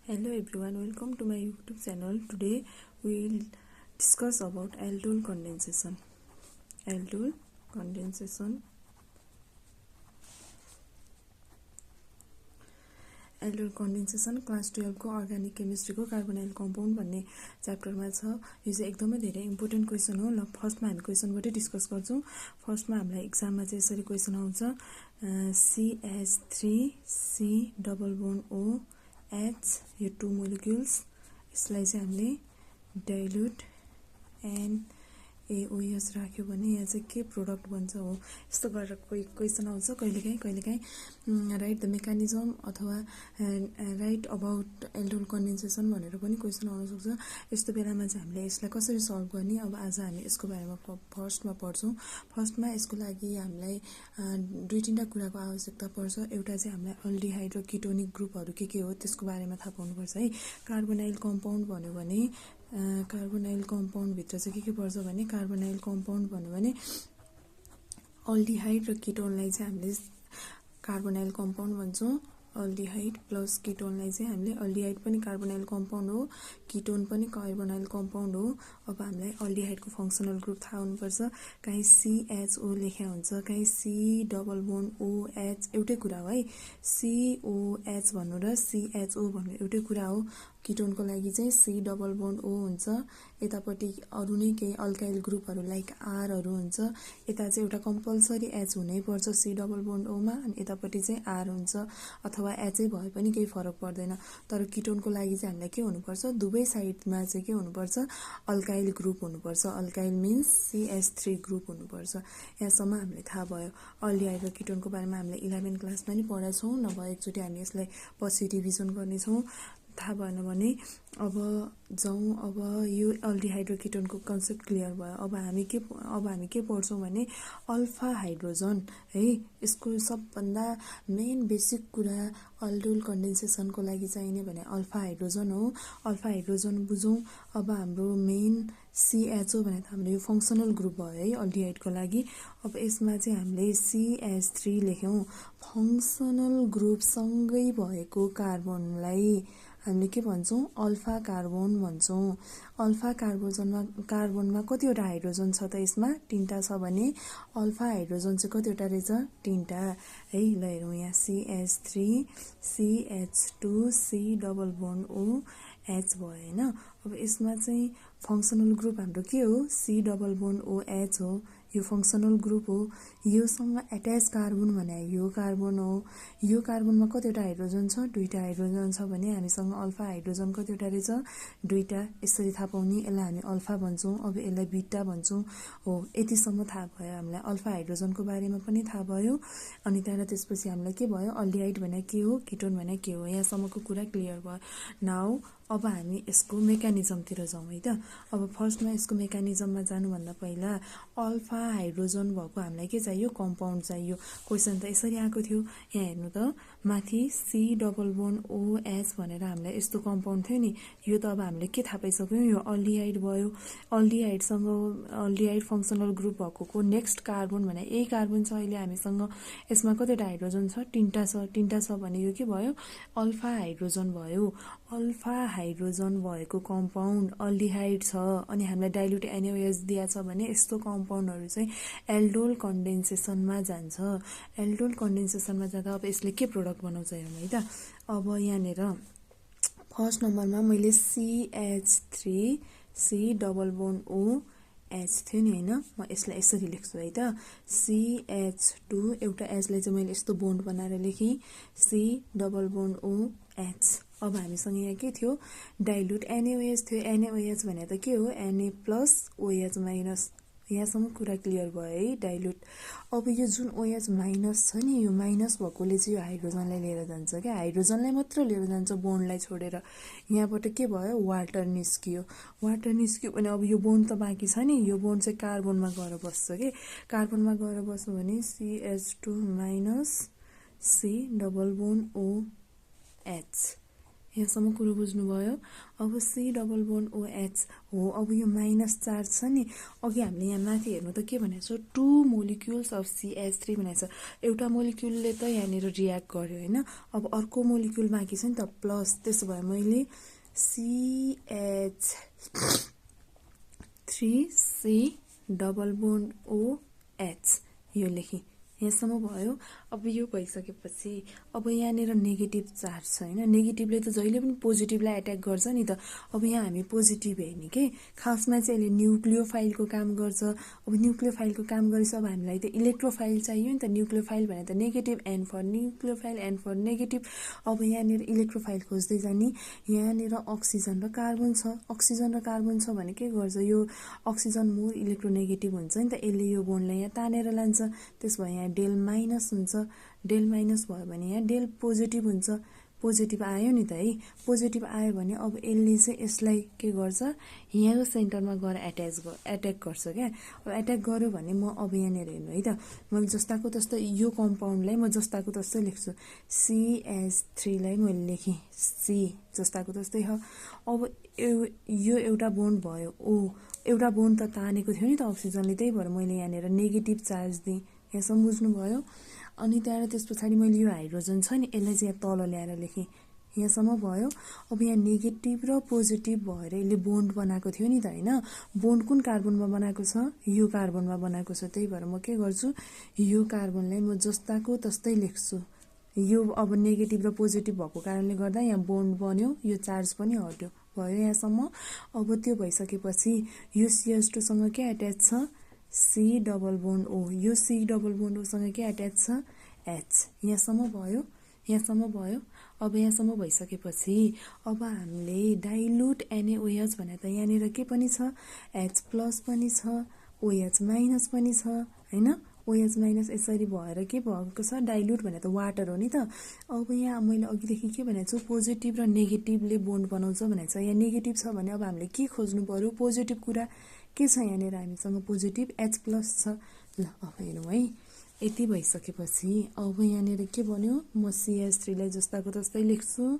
Hello everyone, welcome to my YouTube channel. Today we will discuss about aldol condensation. Aldol condensation. Aldol condensation class 12 को organic chemistry को carbonyl compound भन्ने च्याप्टरमा छ। यो चाहिँ एकदमै धेरै इम्पोर्टेन्ट क्वेसन हो। ल फर्स्टमा हामी क्वेसनबाटै डिस्कस गर्छौं। फर्स्टमा हामीलाई एक्जाममा चाहिँ यसरी क्वेसन आउँछ, CH3C डबल बोन्ड OH यो 2 मोलिक्युल्स, यसलाई चाहिँ हामीले डाइल्युट NaOH राख्यो भने यहाँ चाहिँ के प्रोडक्ट बन्छ हो। यस्तो गरेर कोही क्वेसन आउँछ कहिलेकाहीँ राइट द मेकानिजम अथवा राइट अबाउट एल्डोल कन्डेन्सेसन भनेर पनि क्वेसन आउन सक्छ। यस्तो बेलामा चाहिँ हामीले यसलाई कसरी सल्भ गर्ने, अब आज हामी यसको बारेमा फर्स्टमा पढ्छौँ। फर्स्टमा यसको लागि हामीलाई दुई तीनटा कुराको आवश्यकता पर्छ। एउटा चाहिँ हामीलाई अल्डिहाइड र किटोनिक ग्रुपहरू के हो त्यसको बारेमा थाहा पाउनुपर्छ है। कार्बोनाइल कम्पाउन्ड भन्यो भने कार्बोनाइल कम्पाउन्ड भित्र चाहिँ के पर्छ भने कार्बोनाइल कम्पाउन्ड भन्यो भने अल्डिहाइड र किटोनलाई चाहिँ हामीले कार्बोनाइल कम्पाउन्ड भन्छौँ। अल्डिहाइड प्लस किटोनलाई चाहिँ हामीले अल्डिहाइड पनि कार्बोनाइल कम्पाउन्ड हो, किटोन पनि कार्बोनाइल कम्पाउन्ड हो। अब हामीलाई अल्डिहाइडको फङ्सनल ग्रुप थाहा हुनुपर्छ। कहीँ CHO लेख्या हुन्छ, कहीँ C डबल बोन्ड OH एउटै कुरा हो है। COH भन्नु र CHO भन्नु एउटै कुरा हो। किटोनको लागि चाहिँ C डबल बोन्ड O हुन्छ, यतापट्टि अरू नै केही अल्काइल ग्रुपहरू लाइक Rहरू हुन्छ। यता चाहिँ एउटा कम्पलसरी H हुनै पर्छ C डबल बोन्ड O मा, अनि यतापट्टि चाहिँ R हुन्छ अथवा H भए पनि केही फरक पर्दैन। तर किटोनको लागि चाहिँ हामीलाई के हुनुपर्छ, दुवै साइडमा चाहिँ के हुनुपर्छ, अल्काइल ग्रुप हुनुपर्छ। अल्काइल मिन्स CH3 ग्रुप हुनुपर्छ। यहाँसम्म हामीले थाहा भयो। अल्डिहाइड र किटोनको बारेमा हामीले 11 क्लासमा नि पढाछौँ, नभए एकचोटि हामी यसलाई पछि रिभिजन गर्नेछौँ। थाहा भएन भने अब यो अल्डिहाइड र किटोनको कन्सेप्ट क्लियर भयो। अब हामी के पढ्छौँ भने अल्फा हाइड्रोजन है। यसको सबभन्दा मेन बेसिक कुरा एल्डोल कन्डेन्सेसनको लागि चाहिने भने अल्फा हाइड्रोजन हो। अल्फा हाइड्रोजन बुझौँ। अब हाम्रो मेन CHO भने त हाम्रो यो फङ्सनल ग्रुप भयो है अल्डिहाइडको लागि। अब यसमा चाहिँ हामीले CH3 लेख्यौँ। फङ्सनल ग्रुपसँगै भएको कार्बनलाई हामीले के भन्छौँ, अल्फा कार्बन भन्छौँ। अल्फा कार्बनमा कतिवटा हाइड्रोजन छ त यसमा, 3टा छ भने अल्फा हाइड्रोजन चाहिँ कतिवटा रहेछ, 3टा है। ल हेरौँ यहाँ CH3 CH2 C double bond OH भयो होइन। अब यसमा चाहिँ फङ्सनल ग्रुप हाम्रो के हो, C डबल बोन्ड OH हो। यो फङ्सनल ग्रुप हो। योसँग एट्याच कार्बन भने यो कार्बन हो। यो कार्बनमा कतिवटा हाइड्रोजन छ, 2टा हाइड्रोजन छ भने हामीसँग अल्फा हाइड्रोजन कतिवटा रहेछ, 2टा। यसरी थाहा पाउने, यसलाई हामी अल्फा भन्छौँ, अब यसलाई बिटा भन्छौँ हो। यतिसम्म थाहा भयो हामीलाई। अल्फा हाइड्रोजनको बारेमा पनि थाहा भयो। अनि त्यहाँबाट त्यसपछि हामीलाई के भयो, अल्डिहाइड भने के हो, किटोन भने के हो, यहाँसम्मको कुरा क्लियर भयो। नाउ अब हामी यसको मेकानिजमतिर जाउँ है त। अब फर्स्टमा यसको मेकानिजममा जानुभन्दा पहिला अल्फा हाइड्रोजन भएको हामीलाई के चाहियो, कम्पाउन्ड चाहियो। क्वेसन त यसरी आएको थियो, यहाँ हेर्नु त माथि C डबल बोन्ड OH भनेर हामीलाई यस्तो कम्पाउन्ड थियो नि। यो त अब हामीले के थाहा पाइसक्यौँ, यो अल्डिहाइड भयो। अल्डिहाइड फङ्सनल ग्रुप भएको नेक्स्ट कार्बन भने यही कार्बन छ अहिले हामीसँग। यसमा कतिवटा हाइड्रोजन छ, 3टा छ भने यो के भयो, अल्फा हाइड्रोजन भयो। अल्फा हाइड्रोजन भएको कम्पाउन्ड अल्डिहाइड छ, अनि हामीलाई डाइल्युट NaOH दिया छ भने यस्तो कम्पाउन्डहरू चाहिँ एल्डोल कन्डेन्सेसनमा जान्छ। एल्डोल कन्डेन्सेसनमा जाँदा अब यसले के प्रोडक्ट बनाउँछ हेरौँ है त। अब यहाँनिर फर्स्ट नम्बरमा मैले CH3 C double bond OH थियो नि होइन, म यसलाई यसरी लेख्छु है त। CH2 एउटा एचलाई चाहिँ मैले यस्तो बोन्ड बनाएर लेखेँ, C डबल बोन्ड OH। अब हामीसँग यहाँ के थियो, डाइल्युट NaOH थियो। NaOH भने त के हो, Na प्लस OH माइनस। यहाँसम्म कुरा क्लियर भयो है, डाइल्युट। अब यो जुन OH माइनस छ नि, यो माइनस भएकोले चाहिँ यो हाइड्रोजनलाई लिएर जान्छ क्या, हाइड्रोजनलाई मात्र लिएर जान्छ बोन्डलाई छोडेर। यहाँबाट के भयो, वाटर निस्कियो भने अब यो बोन्ड त बाँकी छ नि, यो बोन्ड चाहिँ कार्बनमा गएर बस्छ कि। कार्बनमा गएर बस्यो भने CH2 minus C double bond OH यहाँसम्म कुरो बुझ्नुभयो। अब C डबल बोन्ड OH हो। अब यो माइनस चार्ज छ नि, अघि हामीले यहाँ माथि हेर्नु त के भनेको छ, 2 मोलिक्युल्स अफ CH3 भनेको छ। एउटा मोलिक्युलले त यहाँनिर रियाक्ट गर्यो होइन, अब अर्को मोलिक्युल बाँकी छ नि त प्लस, त्यसो भए मैले CH3C डबल बोन्ड OH यो लेखेँ। यहाँसम्म भयो। अब यो भइसकेपछि अब यहाँनिर नेगेटिभ चार्ज छ होइन, नेगेटिभले त जहिले पनि पोजिटिभलाई एट्याक गर्छ नि त। अब यहाँ हामी पोजिटिभ हेर्ने के, खासमा चाहिँ यसले न्युक्लियोफाइलको काम गर्छ। अब न्युक्लियोफाइलको काम गरेपछि अब हामीलाई त इलेक्ट्रोफाइल चाहियो नि त। न्युक्लियोफाइल भने त negative, N for nucleophile, N for negative. अब यहाँनिर इलेक्ट्रोफाइल खोज्दै जाने, यहाँनिर अक्सिजन र कार्बन छ। अक्सिजन र कार्बन छ भने के गर्छ, यो अक्सिजन मोर इलेक्ट्रोनेगेटिभ हुन्छ नि त, यसले यो बोन्डलाई यहाँ तानेर लान्छ। त्यसो भए यहाँ डेल माइनस हुन्छ, डेल माइनस भयो भने यहाँ डेल पोजिटिभ हुन्छ। पोजिटिभ आयो नि त है, पोजिटिभ आयो भने अब यसले चाहिँ यसलाई के गर्छ, यहाँ सेन्टरमा गएर एट्याक गर्छ क्या। अब एट्याक गर्यो भने म अब यहाँनिर हेर्नु है त, मैले जस्ताको तस्तै यो कम्पाउन्डलाई म जस्ताको तस्तै लेख्छु। CH3लाई मैले लेखेँ C जस्ताको तस्तै हो। अब यो एउटा बोन्ड भयो O, एउटा बोन्ड त तानेको थियो नि त अक्सिजनले, त्यही भएर मैले यहाँनिर नेगेटिभ चार्ज दिएँ। यहाँसम्म बुझ्नुभयो। अनि त्यहाँबाट त्यस पछाडि मैले यो हाइड्रोजन छ नि, यसलाई चाहिँ यहाँ तल ल्याएर लेखेँ। यहाँसम्म भयो। अब यहाँ नेगेटिभ र पोजिटिभ भएर यसले बोन्ड बनाएको थियो नि त होइन, बोन्ड कुन कार्बनमा बनाएको छ, यो कार्बनमा बनाएको छ। त्यही भएर म के गर्छु, यो कार्बनलाई म जस्ताको तस्तै लेख्छु। यो अब नेगेटिभ र पोजिटिभ भएको कारणले गर्दा यहाँ बोन्ड बन्यो, यो चार्ज पनि हट्यो। भयो यहाँसम्म। अब त्यो भइसकेपछि यो CH2सँग के एट्याच छ, C डबल बोन्ड O। यो C डबल बोन्ड ओसँग के एट्याच छ, H। यहाँसम्म भयो, यहाँसम्म भयो। अब यहाँसम्म भइसकेपछि अब हामीले डाइल्युट NaOH भने त यहाँनिर के पनि छ, H प्लस पनि छ, OH माइनस पनि छ होइन। OH माइनस यसरी भएर के भएको छ, डाइल्युट भने त वाटर हो नि त। अब यहाँ मैले अघिदेखि के भनेको छु, पोजिटिभ र नेगेटिभले बोन्ड बनाउँछ भनेको छ। यहाँ नेगेटिभ छ भने अब हामीले के खोज्नु पर्यो, पोजिटिभ कुरा के छ यहाँनिर हामीसँग, पोजिटिभ H प्लस छ। ल अब हेरौँ है, यति भइसकेपछि अब यहाँनिर के भन्यो, म CH3लाई जस्ताको तस्तै लेख्छु।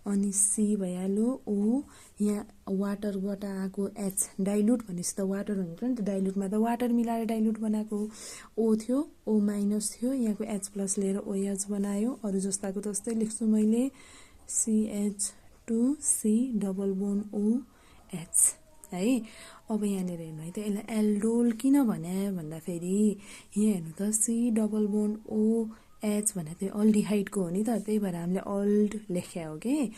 अनि C भइहाल्यो, O यहाँ वाटरबाट आएको H, डाइल्युट भनेपछि त वाटर हुन्छ नि त, डाइल्युटमा त वाटर मिलाएर डाइल्युट बनाएको हो। O थियो, O माइनस थियो, यहाँको H प्लस लिएर OH बनायो। अरू जस्ताको तस्तै लेख्छु मैले, CH2C डबल बोन्ड OH है। अब यहाँनिर हेर्नु है त, यसलाई एल्डोल किन भने भन्दाखेरि यहाँ हेर्नु त, C डबल बोन्ड OH भने त्यो अल्डिहाइडको हो नि त, त्यही भएर हामीले अल्ड लेख्या हो कि।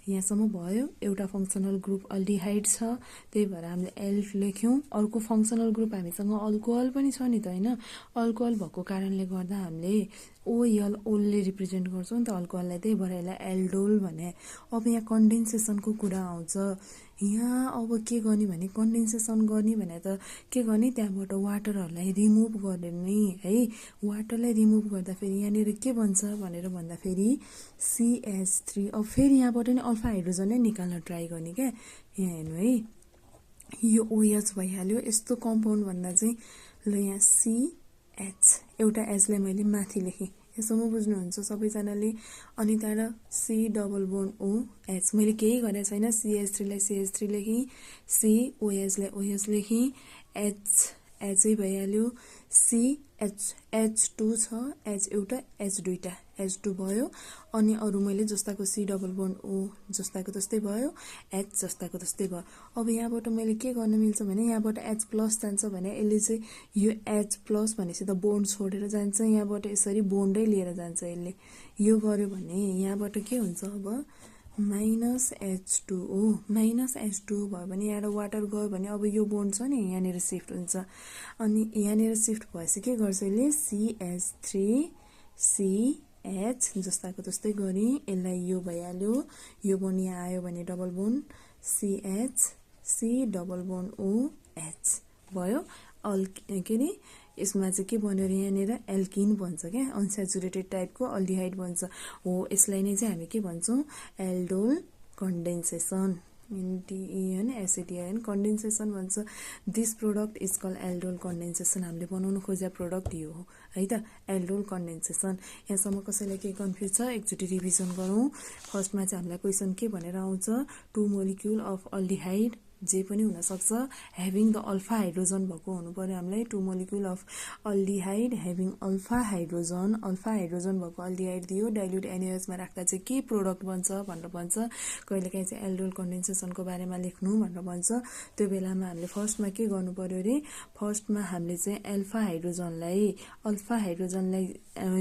यहाँसम्म भयो। एउटा फङ्सनल ग्रुप अल्डिहाइड छ, त्यही भएर हामीले एल्ड लेख्यौँ। अर्को फङ्सनल ग्रुप हामीसँग अल्कोहल पनि छ नि त होइन, अल्कोहल भएको कारणले गर्दा हामीले OL ओलले रिप्रेजेन्ट गर्छौँ नि त अल्कोहललाई, त्यही भएर यसलाई एल्डोल भने। अब यहाँ कन्डेन्सेसनको कुरा आउँछ। यहाँ अब के गर्ने भने, कन्डेन्सेसन गर्ने भने त के गर्ने, त्यहाँबाट वाटरहरूलाई रिमुभ गर्ने है। वाटरलाई रिमुभ गर्दाखेरि यहाँनिर के बन्छ भनेर भन्दाखेरि CH3। अब फेरि यहाँबाट नि अल्फा हाइड्रोजन नै निकाल्न ट्राई गर्ने क्या। यहाँ हेर्नु है, यो OH भइहाल्यो। यस्तो कम्पाउन्ड भन्दा चाहिँ ल यहाँ CH, एउटा एचलाई मैले माथि लेखेँ। यसम्म बुझ्नुहुन्छ सबैजनाले। अनि त्यहाँबाट C डबल बोन्ड OH, मैले केही गरेको छैन, CH3लाई CH3 लेखेँ, OHलाई OH लेखेँ, H भइहाल्यो। H2 छ, H एउटा, H दुईटा, H2 भयो। अनि अरू मैले जस्ताको C डबल बोन्ड O जस्ताको तस्तै भयो, H जस्ताको तस्तै भयो। अब यहाँबाट मैले के गर्न मिल्छ भने, यहाँबाट H प्लस जान्छ भने यसले चाहिँ यो H प्लस भनेपछि त बोन्ड छोडेर जान्छ, यहाँबाट यसरी बोन्डै लिएर जान्छ यसले। यो गर्यो भने यहाँबाट के हुन्छ, अब माइनस H2O, माइनस H2 भयो भने यहाँबाट वाटर गयो भने अब यो बोन्ड छ नि यहाँनिर सिफ्ट हुन्छ। अनि यहाँनिर सिफ्ट भएपछि के गर्छ यसले, CH3CH जस्ताको तस्तै गरी यसलाई यो भइहाल्यो। यो बोन्ड यहाँ आयो भने double bond CH, double bond OH भयो। के अरे यसमा चाहिँ के बन्यो यहाँनिर एल्किन बन्छ क्या, अनसेचुरेटेड टाइपको अल्डिहाइड बन्छ हो। यसलाई नै चाहिँ हामी के भन्छौँ, एल्डोल कन्डेन्सेसन NDEN एसिडिआइन कन्डेन्सेसन भन्छ। This product is call aldol condensation. हामीले बनाउनु खोजेको प्रोडक्ट यो हो है त, एल्डोल कन्डेन्सेसन। यहाँसम्म कसैलाई केही कन्फ्युज छ? एकचोटि रिभिजन गरौँ। फर्स्टमा चाहिँ हामीलाई क्वेसन के भनेर आउँछ, 2 मोलिक्युल अफ अल्डिहाइड जे पनि हुनसक्छ ह्याभिङ द अल्फा हाइड्रोजन भएको हुनु पर्यो हामीलाई। 2 molecule of aldehyde having alpha hydrogen भएको अल्डिहाइड दियो। डाइल्युट एनएएचमा राख्दा चाहिँ के प्रोडक्ट बन्छ भनेर भन्छ। कहिलेकाहीँ चाहिँ एल्डोल कन्डेन्सेसनको बारेमा लेख्नु भनेर भन्छ। त्यो बेलामा हामीले फर्स्टमा के गर्नु पर्यो अरे, फर्स्टमा हामीले चाहिँ अल्फा हाइड्रोजनलाई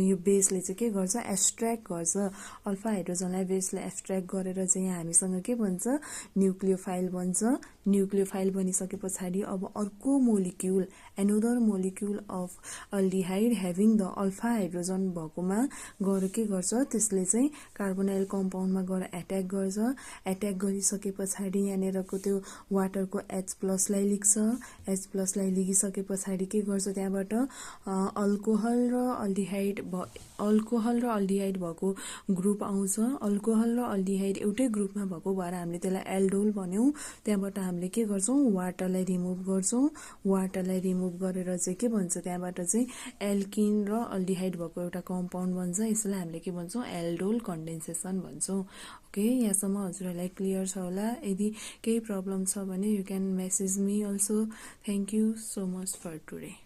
यो बेसले चाहिँ के गर्छ, एब्स्ट्र्याक्ट गर्छ। अल्फा हाइड्रोजनलाई बेसले एब्स्ट्र्याक्ट गरेर चाहिँ यहाँ हामीसँग के भन्छ, न्युक्लियोफाइल बन्छ। न्युक्लियोफाइल बनिसके पछाडि अब अर्को molecule, another molecule of aldehyde having the alpha hydrogen भएकोमा गएर के गर्छ, त्यसले चाहिँ कार्बोनाइल कम्पाउन्डमा गएर एट्याक गर्छ। एट्याक गरिसके पछाडि यहाँनिरको त्यो वाटरको H+ लिख्छ। H+ लिखिसके पछाडि के गर्छ, त्यहाँबाट अल्कोहल र अल्डिहाइड भएको ग्रुप आउँछ। अल्कोहल र अल्डिहाइड एउटै ग्रुपमा भएको भएर हामीले त्यसलाई एल्डोल भन्यौँ। त्यहाँबाट हामीले के गर्छौँ, वाटरलाई रिमुभ गर्छौँ। वाटरलाई रिमुभ गरेर चाहिँ के भन्छ, त्यहाँबाट चाहिँ एल्किन र अल्डिहाइड भएको एउटा कम्पाउन्ड बन्छ। यसलाई हामीले के भन्छौँ, एल्डोल कन्डेन्सेसन भन्छौँ। ओके, यहाँसम्म हजुरहरूलाई क्लियर छ होला। यदि केही प्रब्लम छ भने you can message me also. Thank you so much for today.